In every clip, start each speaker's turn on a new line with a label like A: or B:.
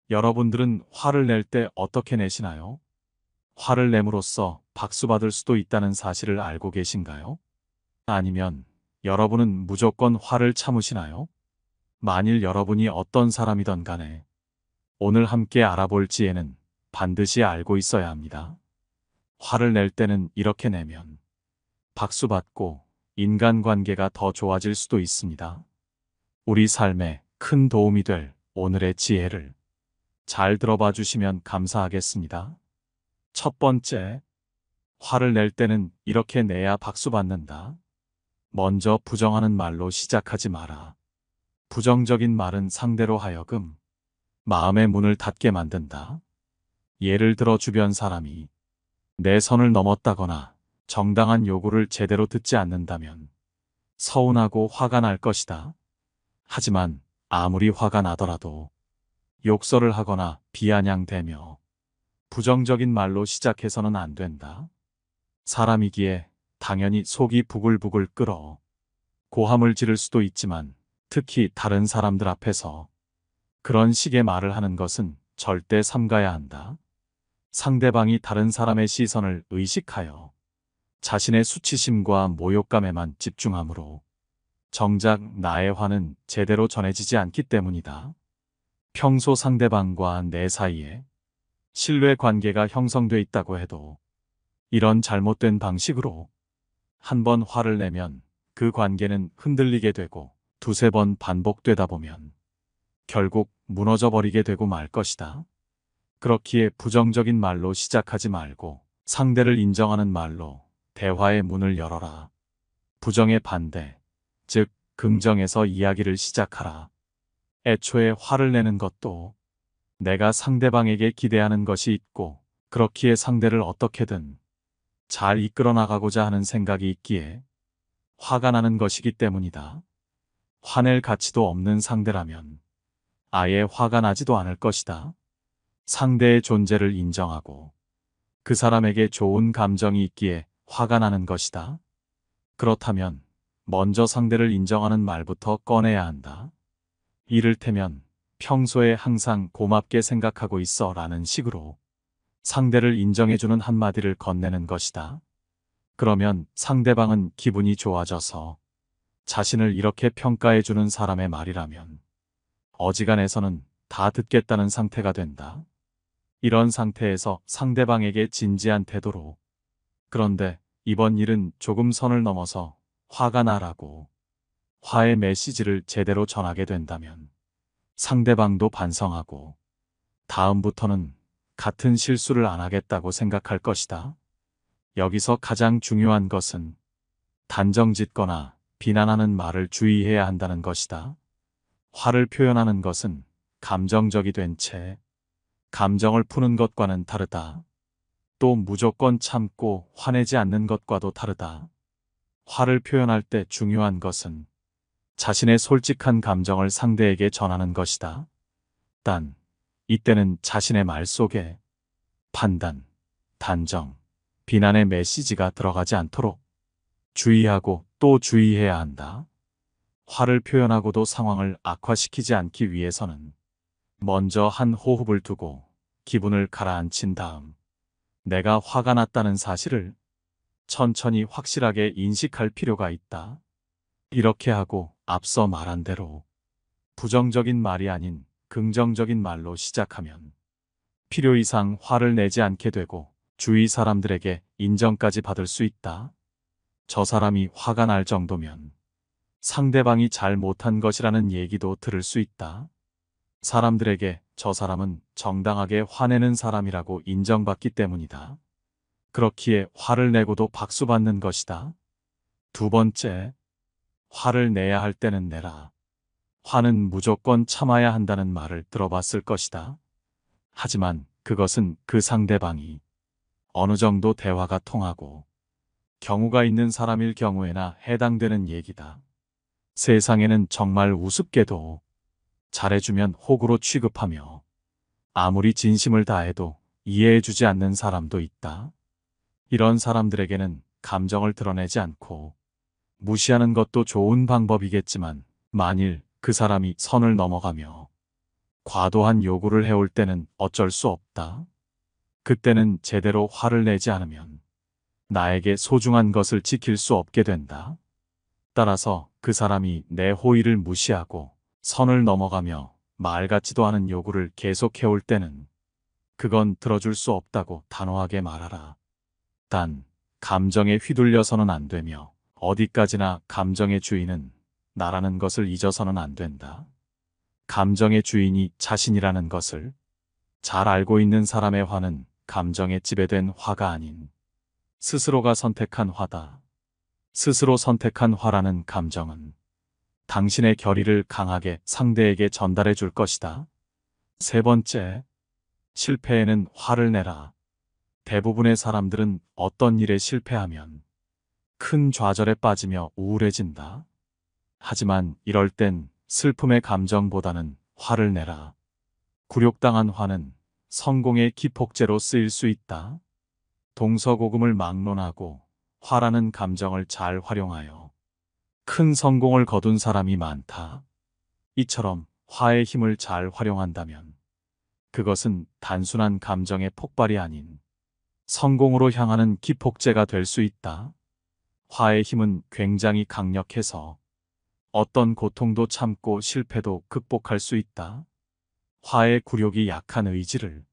A: 여러분들은 화를 낼 때 어떻게 내시나요? 화를 내므로써 박수받을 수도 있다는 사실을 알고 계신가요? 아니면 여러분은 무조건 화를 참으시나요? 만일 여러분이 어떤 사람이든 간에 오늘 함께 알아볼 지혜는 반드시 알고 있어야 합니다. 화를 낼 때는 이렇게 내면 박수받고 인간관계가 더 좋아질 수도 있습니다. 우리 삶에 큰 도움이 될 오늘의 지혜를 잘 들어봐 주시면 감사하겠습니다. 첫 번째, 화를 낼 때는 이렇게 내야 박수받는다. 먼저 부정하는 말로 시작하지 마라. 부정적인 말은 상대로 하여금 마음의 문을 닫게 만든다. 예를 들어 주변 사람이 내 선을 넘었다거나 정당한 요구를 제대로 듣지 않는다면 서운하고 화가 날 것이다. 하지만 아무리 화가 나더라도 욕설을 하거나 비아냥대며 부정적인 말로 시작해서는 안 된다. 사람이기에 당연히 속이 부글부글 끓어 고함을 지를 수도 있지만 특히 다른 사람들 앞에서 그런 식의 말을 하는 것은 절대 삼가야 한다. 상대방이 다른 사람의 시선을 의식하여 자신의 수치심과 모욕감에만 집중하므로 정작 나의 화는 제대로 전해지지 않기 때문이다. 평소 상대방과 내 사이에 신뢰 관계가 형성돼 있다고 해도 이런 잘못된 방식으로 한 번 화를 내면 그 관계는 흔들리게 되고 두세 번 반복되다 보면 결국 무너져 버리게 되고 말 것이다. 그렇기에 부정적인 말로 시작하지 말고 상대를 인정하는 말로 대화의 문을 열어라. 부정의 반대, 즉 긍정에서 이야기를 시작하라. 애초에 화를 내는 것도 내가 상대방에게 기대하는 것이 있고 그렇기에 상대를 어떻게든 잘 이끌어 나가고자 하는 생각이 있기에 화가 나는 것이기 때문이다. 화낼 가치도 없는 상대라면 아예 화가 나지도 않을 것이다. 상대의 존재를 인정하고 그 사람에게 좋은 감정이 있기에 화가 나는 것이다. 그렇다면 먼저 상대를 인정하는 말부터 꺼내야 한다. 이를테면 평소에 항상 고맙게 생각하고 있어 라는 식으로 상대를 인정해주는 한마디를 건네는 것이다. 그러면 상대방은 기분이 좋아져서 자신을 이렇게 평가해주는 사람의 말이라면 어지간해서는 다 듣겠다는 상태가 된다. 이런 상태에서 상대방에게 진지한 태도로 그런데 이번 일은 조금 선을 넘어서 화가 나라고 화의 메시지를 제대로 전하게 된다면 상대방도 반성하고 다음부터는 같은 실수를 안 하겠다고 생각할 것이다. 여기서 가장 중요한 것은 단정짓거나 비난하는 말을 주의해야 한다는 것이다. 화를 표현하는 것은 감정적이 된 채 감정을 푸는 것과는 다르다. 또 무조건 참고 화내지 않는 것과도 다르다. 화를 표현할 때 중요한 것은 자신의 솔직한 감정을 상대에게 전하는 것이다. 단, 이때는 자신의 말 속에 판단, 단정, 비난의 메시지가 들어가지 않도록 주의하고 또 주의해야 한다. 화를 표현하고도 상황을 악화시키지 않기 위해서는 먼저 한 호흡을 두고 기분을 가라앉힌 다음 내가 화가 났다는 사실을 천천히 확실하게 인식할 필요가 있다. 이렇게 하고 앞서 말한 대로 부정적인 말이 아닌 긍정적인 말로 시작하면 필요 이상 화를 내지 않게 되고 주위 사람들에게 인정까지 받을 수 있다. 저 사람이 화가 날 정도면 상대방이 잘 못한 것이라는 얘기도 들을 수 있다. 사람들에게 저 사람은 정당하게 화내는 사람이라고 인정받기 때문이다. 그렇기에 화를 내고도 박수받는 것이다. 두 번째, 화를 내야 할 때는 내라. 화는 무조건 참아야 한다는 말을 들어봤을 것이다. 하지만 그것은 그 상대방이 어느 정도 대화가 통하고 경우가 있는 사람일 경우에나 해당되는 얘기다. 세상에는 정말 우습게도 잘해주면 호구로 취급하며 아무리 진심을 다해도 이해해주지 않는 사람도 있다. 이런 사람들에게는 감정을 드러내지 않고 무시하는 것도 좋은 방법이겠지만 만일 그 사람이 선을 넘어가며 과도한 요구를 해올 때는 어쩔 수 없다. 그때는 제대로 화를 내지 않으면 나에게 소중한 것을 지킬 수 없게 된다. 따라서 그 사람이 내 호의를 무시하고 선을 넘어가며 말 같지도 않은 요구를 계속해올 때는 그건 들어줄 수 없다고 단호하게 말하라. 단, 감정에 휘둘려서는 안 되며 어디까지나 감정의 주인은 나라는 것을 잊어서는 안 된다. 감정의 주인이 자신이라는 것을 잘 알고 있는 사람의 화는 감정에 지배된 화가 아닌 스스로가 선택한 화다. 스스로 선택한 화라는 감정은 당신의 결의를 강하게 상대에게 전달해 줄 것이다. 세 번째, 실패에는 화를 내라. 대부분의 사람들은 어떤 일에 실패하면 큰 좌절에 빠지며 우울해진다. 하지만 이럴 땐 슬픔의 감정보다는 화를 내라. 굴욕당한 화는 성공의 기폭제로 쓰일 수 있다. 동서고금을 막론하고 화라는 감정을 잘 활용하여 큰 성공을 거둔 사람이 많다. 이처럼 화의 힘을 잘 활용한다면 그것은 단순한 감정의 폭발이 아닌 성공으로 향하는 기폭제가 될 수 있다. 화의 힘은 굉장히 강력해서 어떤 고통도 참고 실패도 극복할 수 있다. 화의 굴욕이 약한 의지를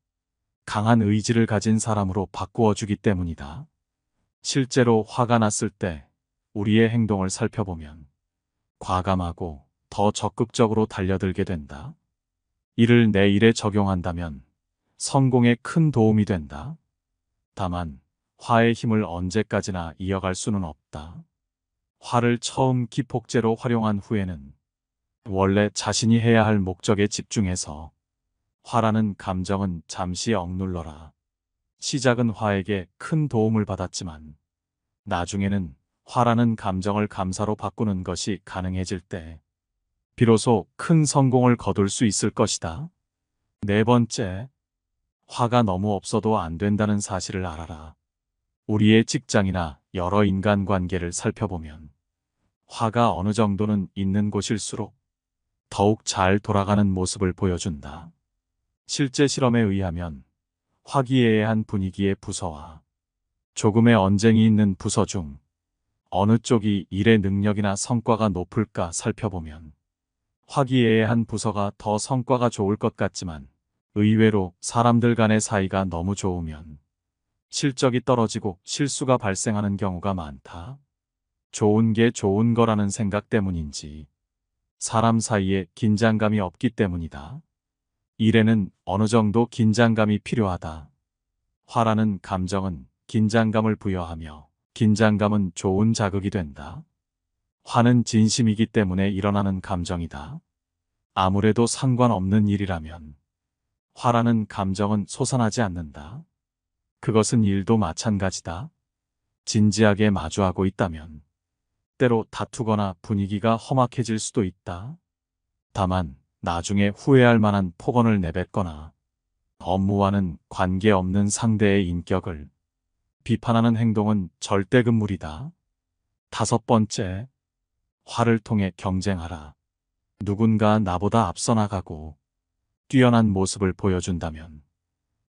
A: 강한 의지를 가진 사람으로 바꾸어 주기 때문이다. 실제로 화가 났을 때 우리의 행동을 살펴보면 과감하고 더 적극적으로 달려들게 된다. 이를 내 일에 적용한다면 성공에 큰 도움이 된다. 다만 화의 힘을 언제까지나 이어갈 수는 없다. 화를 처음 기폭제로 활용한 후에는 원래 자신이 해야 할 목적에 집중해서 화라는 감정은 잠시 억눌러라. 시작은 화에게 큰 도움을 받았지만 나중에는 화라는 감정을 감사로 바꾸는 것이 가능해질 때 비로소 큰 성공을 거둘 수 있을 것이다. 네 번째, 화가 너무 없어도 안 된다는 사실을 알아라. 우리의 직장이나 여러 인간관계를 살펴보면 화가 어느 정도는 있는 곳일수록 더욱 잘 돌아가는 모습을 보여준다. 실제 실험에 의하면 화기애애한 분위기의 부서와 조금의 언쟁이 있는 부서 중 어느 쪽이 일의 능력이나 성과가 높을까 살펴보면 화기애애한 부서가 더 성과가 좋을 것 같지만 의외로 사람들 간의 사이가 너무 좋으면 실적이 떨어지고 실수가 발생하는 경우가 많다. 좋은 게 좋은 거라는 생각 때문인지 사람 사이에 긴장감이 없기 때문이다. 일에는 어느 정도 긴장감이 필요하다. 화라는 감정은 긴장감을 부여하며 긴장감은 좋은 자극이 된다. 화는 진심이기 때문에 일어나는 감정이다. 아무래도 상관없는 일이라면 화라는 감정은 솟아나지 않는다. 그것은 일도 마찬가지다. 진지하게 마주하고 있다면 때로 다투거나 분위기가 험악해질 수도 있다. 다만 나중에 후회할 만한 폭언을 내뱉거나 업무와는 관계없는 상대의 인격을 비판하는 행동은 절대 금물이다. 다섯 번째, 화를 통해 경쟁하라. 누군가 나보다 앞서 나가고 뛰어난 모습을 보여준다면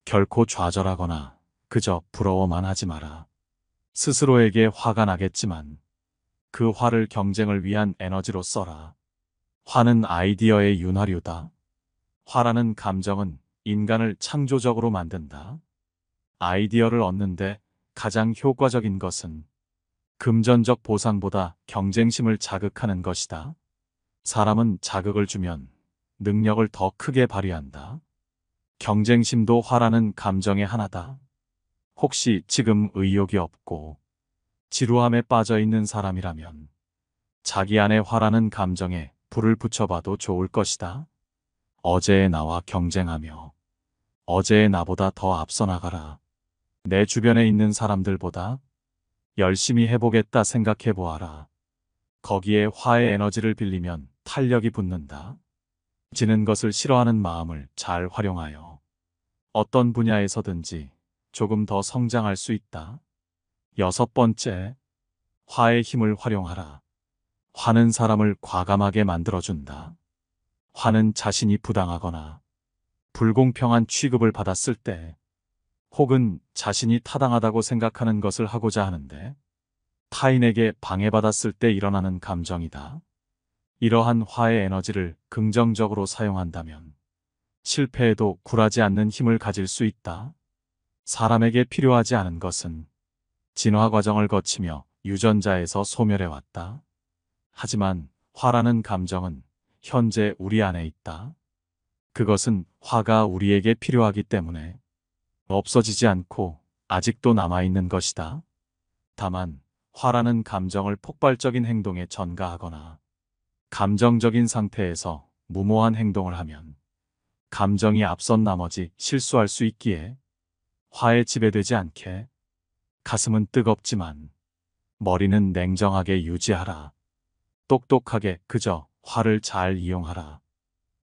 A: 결코 좌절하거나 그저 부러워만 하지 마라. 스스로에게 화가 나겠지만 그 화를 경쟁을 위한 에너지로 써라. 화는 아이디어의 윤활유다. 화라는 감정은 인간을 창조적으로 만든다. 아이디어를 얻는데 가장 효과적인 것은 금전적 보상보다 경쟁심을 자극하는 것이다. 사람은 자극을 주면 능력을 더 크게 발휘한다. 경쟁심도 화라는 감정의 하나다. 혹시 지금 의욕이 없고 지루함에 빠져 있는 사람이라면 자기 안에 화라는 감정에 불을 붙여봐도 좋을 것이다. 어제의 나와 경쟁하며 어제의 나보다 더 앞서 나가라. 내 주변에 있는 사람들보다 열심히 해보겠다 생각해 보아라. 거기에 화의 에너지를 빌리면 탄력이 붙는다. 지는 것을 싫어하는 마음을 잘 활용하여 어떤 분야에서든지 조금 더 성장할 수 있다. 여섯 번째, 화의 힘을 활용하라. 화는 사람을 과감하게 만들어준다. 화는 자신이 부당하거나 불공평한 취급을 받았을 때, 혹은 자신이 타당하다고 생각하는 것을 하고자 하는데 타인에게 방해받았을 때 일어나는 감정이다. 이러한 화의 에너지를 긍정적으로 사용한다면 실패에도 굴하지 않는 힘을 가질 수 있다. 사람에게 필요하지 않은 것은 진화 과정을 거치며 유전자에서 소멸해 왔다. 하지만 화라는 감정은 현재 우리 안에 있다. 그것은 화가 우리에게 필요하기 때문에 없어지지 않고 아직도 남아있는 것이다. 다만 화라는 감정을 폭발적인 행동에 전가하거나 감정적인 상태에서 무모한 행동을 하면 감정이 앞선 나머지 실수할 수 있기에 화에 지배되지 않게 가슴은 뜨겁지만 머리는 냉정하게 유지하라. 똑똑하게 그저 화를 잘 이용하라.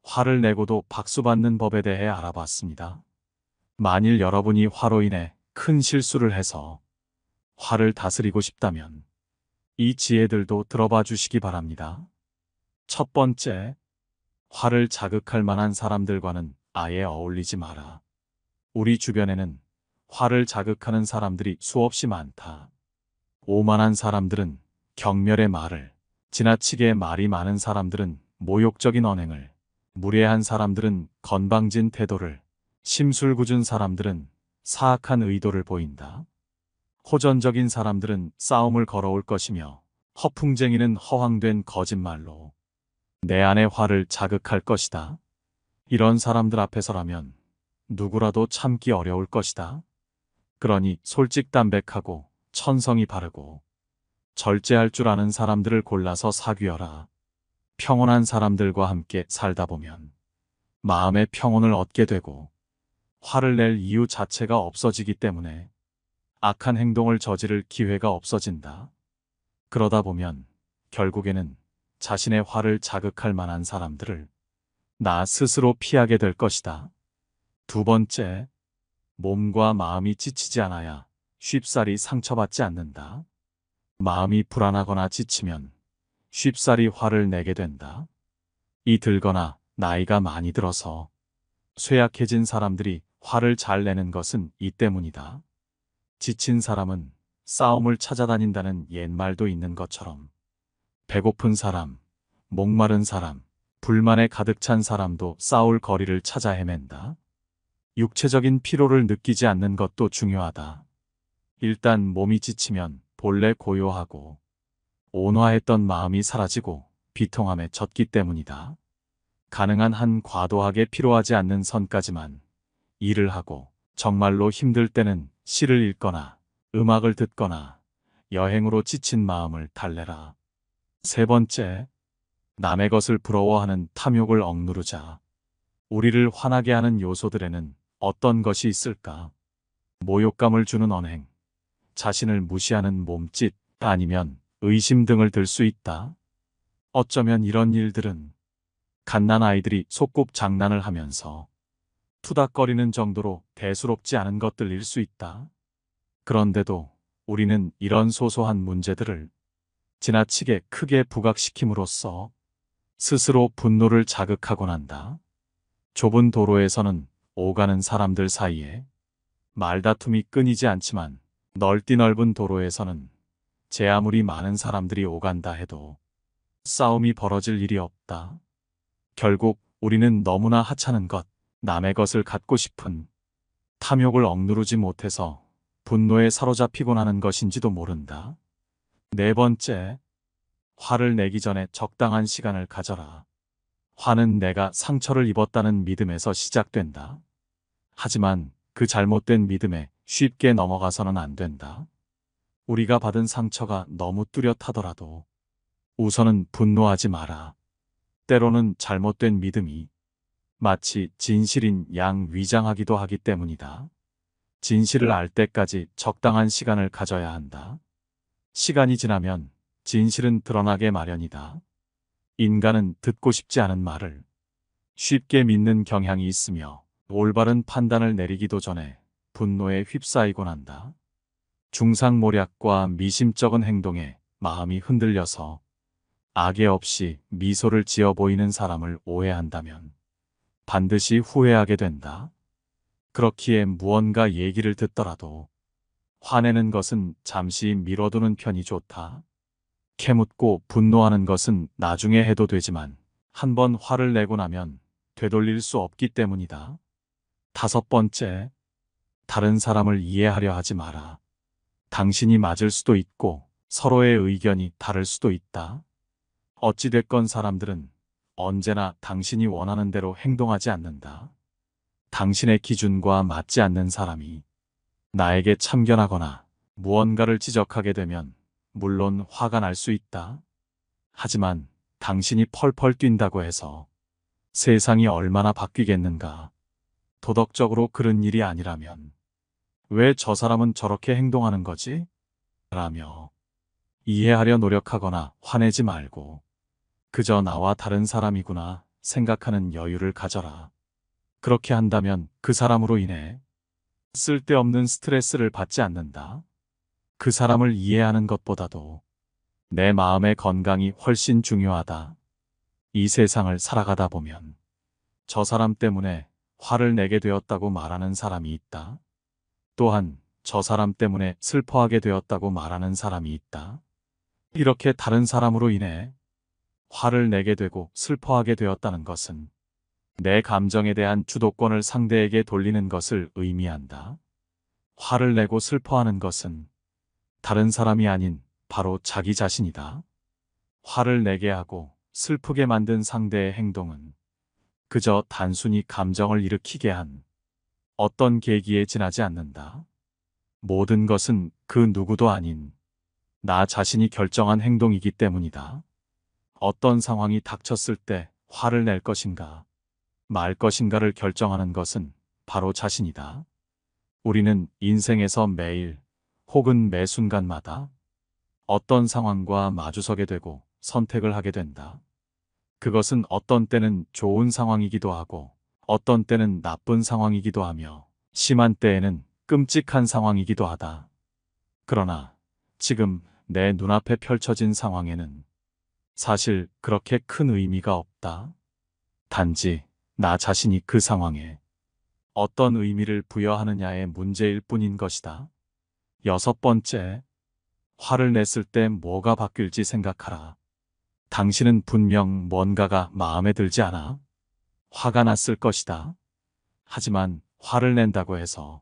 A: 화를 내고도 박수받는 법에 대해 알아봤습니다. 만일 여러분이 화로 인해 큰 실수를 해서 화를 다스리고 싶다면 이 지혜들도 들어봐 주시기 바랍니다. 첫 번째, 화를 자극할 만한 사람들과는 아예 어울리지 마라. 우리 주변에는 화를 자극하는 사람들이 수없이 많다. 오만한 사람들은 경멸의 말을, 지나치게 말이 많은 사람들은 모욕적인 언행을, 무례한 사람들은 건방진 태도를, 심술궂은 사람들은 사악한 의도를 보인다. 호전적인 사람들은 싸움을 걸어올 것이며 허풍쟁이는 허황된 거짓말로 내 안의 화를 자극할 것이다. 이런 사람들 앞에서라면 누구라도 참기 어려울 것이다. 그러니 솔직담백하고 천성이 바르고 절제할 줄 아는 사람들을 골라서 사귀어라. 평온한 사람들과 함께 살다 보면 마음의 평온을 얻게 되고 화를 낼 이유 자체가 없어지기 때문에 악한 행동을 저지를 기회가 없어진다. 그러다 보면 결국에는 자신의 화를 자극할 만한 사람들을 나 스스로 피하게 될 것이다. 두 번째, 몸과 마음이 지치지 않아야 쉽사리 상처받지 않는다. 마음이 불안하거나 지치면 쉽사리 화를 내게 된다. 이 들거나 나이가 많이 들어서 쇠약해진 사람들이 화를 잘 내는 것은 이 때문이다. 지친 사람은 싸움을 찾아다닌다는 옛말도 있는 것처럼 배고픈 사람, 목마른 사람, 불만에 가득 찬 사람도 싸울 거리를 찾아 헤맨다. 육체적인 피로를 느끼지 않는 것도 중요하다. 일단 몸이 지치면 본래 고요하고 온화했던 마음이 사라지고 비통함에 젖기 때문이다. 가능한 한 과도하게 피로하지 않는 선까지만 일을 하고 정말로 힘들 때는 시를 읽거나 음악을 듣거나 여행으로 지친 마음을 달래라. 세 번째, 남의 것을 부러워하는 탐욕을 억누르자. 우리를 화나게 하는 요소들에는 어떤 것이 있을까? 모욕감을 주는 언행, 자신을 무시하는 몸짓, 아니면 의심 등을 들 수 있다. 어쩌면 이런 일들은 갓난아이들이 소꿉장난을 하면서 투닥거리는 정도로 대수롭지 않은 것들일 수 있다. 그런데도 우리는 이런 소소한 문제들을 지나치게 크게 부각시킴으로써 스스로 분노를 자극하곤 한다. 좁은 도로에서는 오가는 사람들 사이에 말다툼이 끊이지 않지만 넓디 넓은 도로에서는 제 아무리 많은 사람들이 오간다 해도 싸움이 벌어질 일이 없다. 결국 우리는 너무나 하찮은 것, 남의 것을 갖고 싶은 탐욕을 억누르지 못해서 분노에 사로잡히곤 하는 것인지도 모른다. 네 번째, 화를 내기 전에 적당한 시간을 가져라. 화는 내가 상처를 입었다는 믿음에서 시작된다. 하지만 그 잘못된 믿음에 쉽게 넘어가서는 안 된다. 우리가 받은 상처가 너무 뚜렷하더라도 우선은 분노하지 마라. 때로는 잘못된 믿음이 마치 진실인 양 위장하기도 하기 때문이다. 진실을 알 때까지 적당한 시간을 가져야 한다. 시간이 지나면 진실은 드러나게 마련이다. 인간은 듣고 싶지 않은 말을 쉽게 믿는 경향이 있으며 올바른 판단을 내리기도 전에 분노에 휩싸이곤 한다. 중상모략과 미심쩍은 행동에 마음이 흔들려서 악의 없이 미소를 지어 보이는 사람을 오해한다면 반드시 후회하게 된다. 그렇기에 무언가 얘기를 듣더라도 화내는 것은 잠시 미뤄두는 편이 좋다. 캐묻고 분노하는 것은 나중에 해도 되지만 한번 화를 내고 나면 되돌릴 수 없기 때문이다. 다섯 번째, 다른 사람을 이해하려 하지 마라. 당신이 맞을 수도 있고 서로의 의견이 다를 수도 있다. 어찌됐건 사람들은 언제나 당신이 원하는 대로 행동하지 않는다. 당신의 기준과 맞지 않는 사람이 나에게 참견하거나 무언가를 지적하게 되면 물론 화가 날 수 있다. 하지만 당신이 펄펄 뛴다고 해서 세상이 얼마나 바뀌겠는가. 도덕적으로 그런 일이 아니라면 왜 저 사람은 저렇게 행동하는 거지? 라며 이해하려 노력하거나 화내지 말고 그저 나와 다른 사람이구나 생각하는 여유를 가져라. 그렇게 한다면 그 사람으로 인해 쓸데없는 스트레스를 받지 않는다. 그 사람을 이해하는 것보다도 내 마음의 건강이 훨씬 중요하다. 이 세상을 살아가다 보면 저 사람 때문에 화를 내게 되었다고 말하는 사람이 있다. 또한 저 사람 때문에 슬퍼하게 되었다고 말하는 사람이 있다. 이렇게 다른 사람으로 인해 화를 내게 되고 슬퍼하게 되었다는 것은 내 감정에 대한 주도권을 상대에게 돌리는 것을 의미한다. 화를 내고 슬퍼하는 것은 다른 사람이 아닌 바로 자기 자신이다. 화를 내게 하고 슬프게 만든 상대의 행동은 그저 단순히 감정을 일으키게 한 어떤 계기에 지나지 않는다. 모든 것은 그 누구도 아닌 나 자신이 결정한 행동이기 때문이다. 어떤 상황이 닥쳤을 때 화를 낼 것인가, 말 것인가를 결정하는 것은 바로 자신이다. 우리는 인생에서 매일 혹은 매 순간마다 어떤 상황과 마주서게 되고 선택을 하게 된다. 그것은 어떤 때는 좋은 상황이기도 하고 어떤 때는 나쁜 상황이기도 하며 심한 때에는 끔찍한 상황이기도 하다. 그러나 지금 내 눈앞에 펼쳐진 상황에는 사실 그렇게 큰 의미가 없다. 단지 나 자신이 그 상황에 어떤 의미를 부여하느냐의 문제일 뿐인 것이다. 여섯 번째, 화를 냈을 때 뭐가 바뀔지 생각하라. 당신은 분명 뭔가가 마음에 들지 않아? 화가 났을 것이다. 하지만 화를 낸다고 해서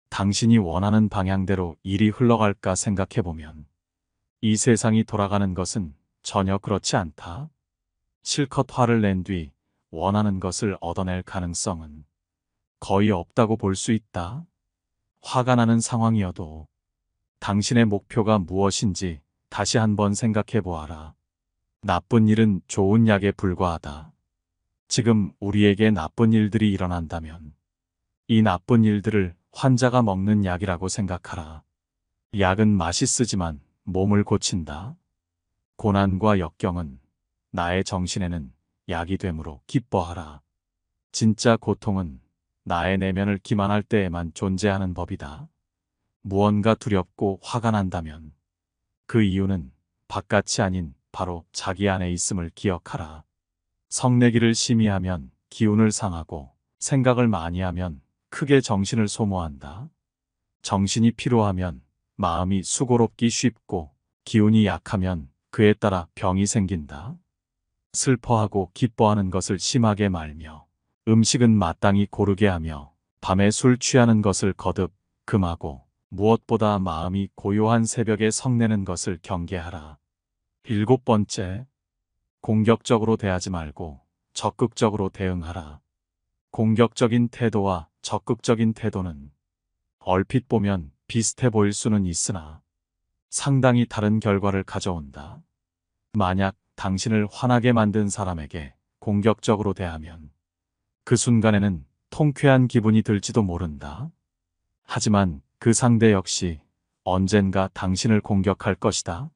A: 당신이 원하는 방향대로 일이 흘러갈까 생각해보면 이 세상이 돌아가는 것은 전혀 그렇지 않다. 실컷 화를 낸 뒤 원하는 것을 얻어낼 가능성은 거의 없다고 볼 수 있다. 화가 나는 상황이어도 당신의 목표가 무엇인지 다시 한번 생각해 보아라. 나쁜 일은 좋은 약에 불과하다. 지금 우리에게 나쁜 일들이 일어난다면 이 나쁜 일들을 환자가 먹는 약이라고 생각하라. 약은 맛있으지만 몸을 고친다. 고난과 역경은 나의 정신에는 약이 되므로 기뻐하라. 진짜 고통은 나의 내면을 기만할 때에만 존재하는 법이다. 무언가 두렵고 화가 난다면 그 이유는 바깥이 아닌 바로 자기 안에 있음을 기억하라. 성내기를 심히 하면 기운을 상하고 생각을 많이 하면 크게 정신을 소모한다. 정신이 피로하면 마음이 수고롭기 쉽고 기운이 약하면 그에 따라 병이 생긴다. 슬퍼하고 기뻐하는 것을 심하게 말며 음식은 마땅히 고르게 하며 밤에 술 취하는 것을 거듭 금하고 무엇보다 마음이 고요한 새벽에 성내는 것을 경계하라. 일곱 번째, 공격적으로 대하지 말고 적극적으로 대응하라. 공격적인 태도와 적극적인 태도는 얼핏 보면 비슷해 보일 수는 있으나 상당히 다른 결과를 가져온다. 만약 당신을 화나게 만든 사람에게 공격적으로 대하면 그 순간에는 통쾌한 기분이 들지도 모른다. 하지만 그 상대 역시 언젠가 당신을 공격할 것이다.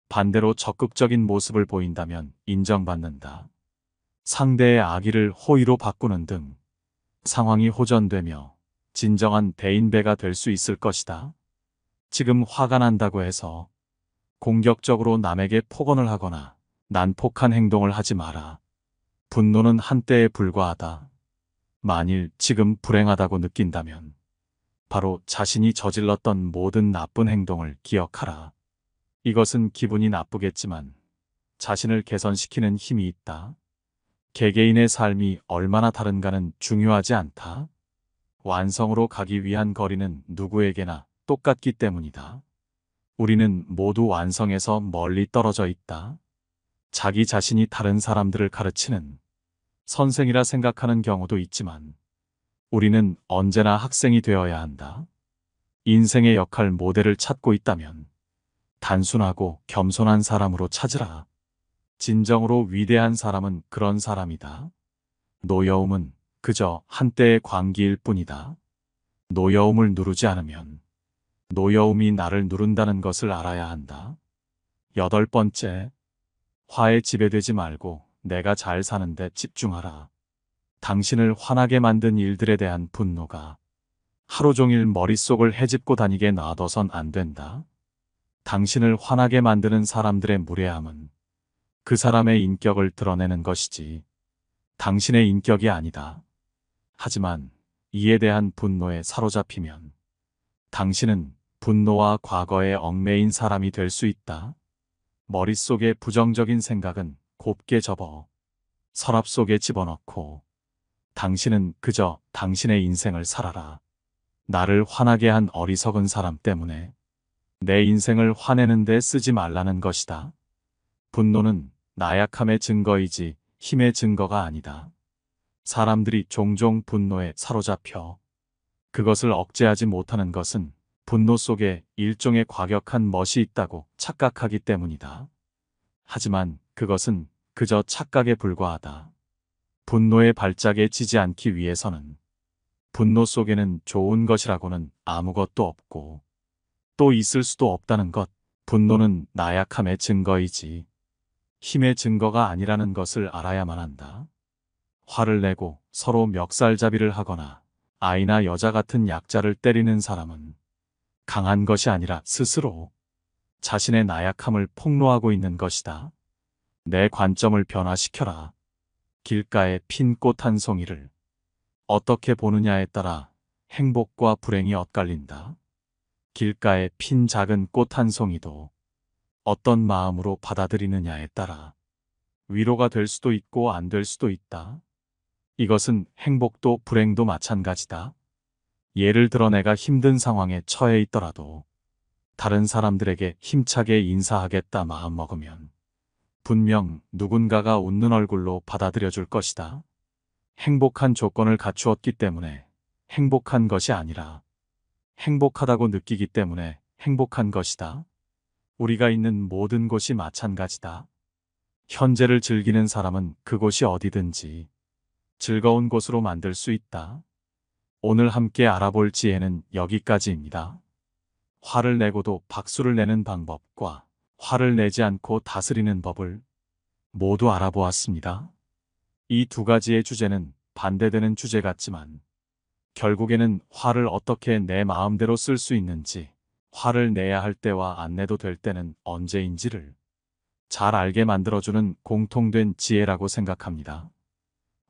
A: 반대로 적극적인 모습을 보인다면 인정받는다. 상대의 악의를 호의로 바꾸는 등 상황이 호전되며 진정한 대인배가 될 수 있을 것이다. 지금 화가 난다고 해서 공격적으로 남에게 폭언을 하거나 난폭한 행동을 하지 마라. 분노는 한때에 불과하다. 만일 지금 불행하다고 느낀다면 바로 자신이 저질렀던 모든 나쁜 행동을 기억하라. 이것은 기분이 나쁘겠지만 자신을 개선시키는 힘이 있다. 개개인의 삶이 얼마나 다른가는 중요하지 않다. 완성으로 가기 위한 거리는 누구에게나 똑같기 때문이다. 우리는 모두 완성에서 멀리 떨어져 있다. 자기 자신이 다른 사람들을 가르치는 선생이라 생각하는 경우도 있지만 우리는 언제나 학생이 되어야 한다. 인생의 역할 모델을 찾고 있다면 단순하고 겸손한 사람으로 찾으라. 진정으로 위대한 사람은 그런 사람이다. 노여움은 그저 한때의 광기일 뿐이다. 노여움을 누르지 않으면 노여움이 나를 누른다는 것을 알아야 한다. 8번째, 화에 지배되지 말고 내가 잘 사는데 집중하라. 당신을 화나게 만든 일들에 대한 분노가 하루 종일 머릿속을 헤집고 다니게 놔둬선 안 된다. 당신을 화나게 만드는 사람들의 무례함은 그 사람의 인격을 드러내는 것이지 당신의 인격이 아니다. 하지만 이에 대한 분노에 사로잡히면 당신은 분노와 과거에 얽매인 사람이 될 수 있다. 머릿속의 부정적인 생각은 곱게 접어 서랍 속에 집어넣고 당신은 그저 당신의 인생을 살아라. 나를 화나게 한 어리석은 사람 때문에 내 인생을 화내는 데 쓰지 말라는 것이다. 분노는 나약함의 증거이지 힘의 증거가 아니다. 사람들이 종종 분노에 사로잡혀 그것을 억제하지 못하는 것은 분노 속에 일종의 과격한 멋이 있다고 착각하기 때문이다. 하지만 그것은 그저 착각에 불과하다. 분노의 발작에 지지 않기 위해서는 분노 속에는 좋은 것이라고는 아무것도 없고 또 있을 수도 없다는 것. 분노는 나약함의 증거이지 힘의 증거가 아니라는 것을 알아야만 한다. 화를 내고 서로 멱살잡이를 하거나 아이나 여자 같은 약자를 때리는 사람은 강한 것이 아니라 스스로 자신의 나약함을 폭로하고 있는 것이다. 내 관점을 변화시켜라. 길가에 핀 꽃 한 송이를 어떻게 보느냐에 따라 행복과 불행이 엇갈린다. 길가에 핀 작은 꽃 한 송이도 어떤 마음으로 받아들이느냐에 따라 위로가 될 수도 있고 안 될 수도 있다. 이것은 행복도 불행도 마찬가지다. 예를 들어 내가 힘든 상황에 처해 있더라도 다른 사람들에게 힘차게 인사하겠다 마음먹으면 분명 누군가가 웃는 얼굴로 받아들여 줄 것이다. 행복한 조건을 갖추었기 때문에 행복한 것이 아니라 행복하다고 느끼기 때문에 행복한 것이다. 우리가 있는 모든 곳이 마찬가지다. 현재를 즐기는 사람은 그곳이 어디든지 즐거운 곳으로 만들 수 있다. 오늘 함께 알아볼 지혜는 여기까지입니다. 화를 내고도 박수를 내는 방법과 화를 내지 않고 다스리는 법을 모두 알아보았습니다. 이 두 가지의 주제는 반대되는 주제 같지만 결국에는 화를 어떻게 내 마음대로 쓸 수 있는지, 화를 내야 할 때와 안 내도 될 때는 언제인지를 잘 알게 만들어주는 공통된 지혜라고 생각합니다.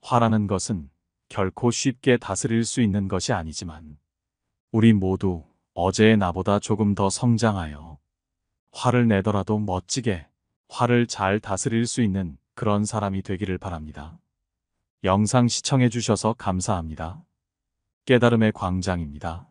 A: 화라는 것은 결코 쉽게 다스릴 수 있는 것이 아니지만 우리 모두 어제의 나보다 조금 더 성장하여 화를 내더라도 멋지게 화를 잘 다스릴 수 있는 그런 사람이 되기를 바랍니다. 영상 시청해 주셔서 감사합니다. 깨달음의 광장입니다.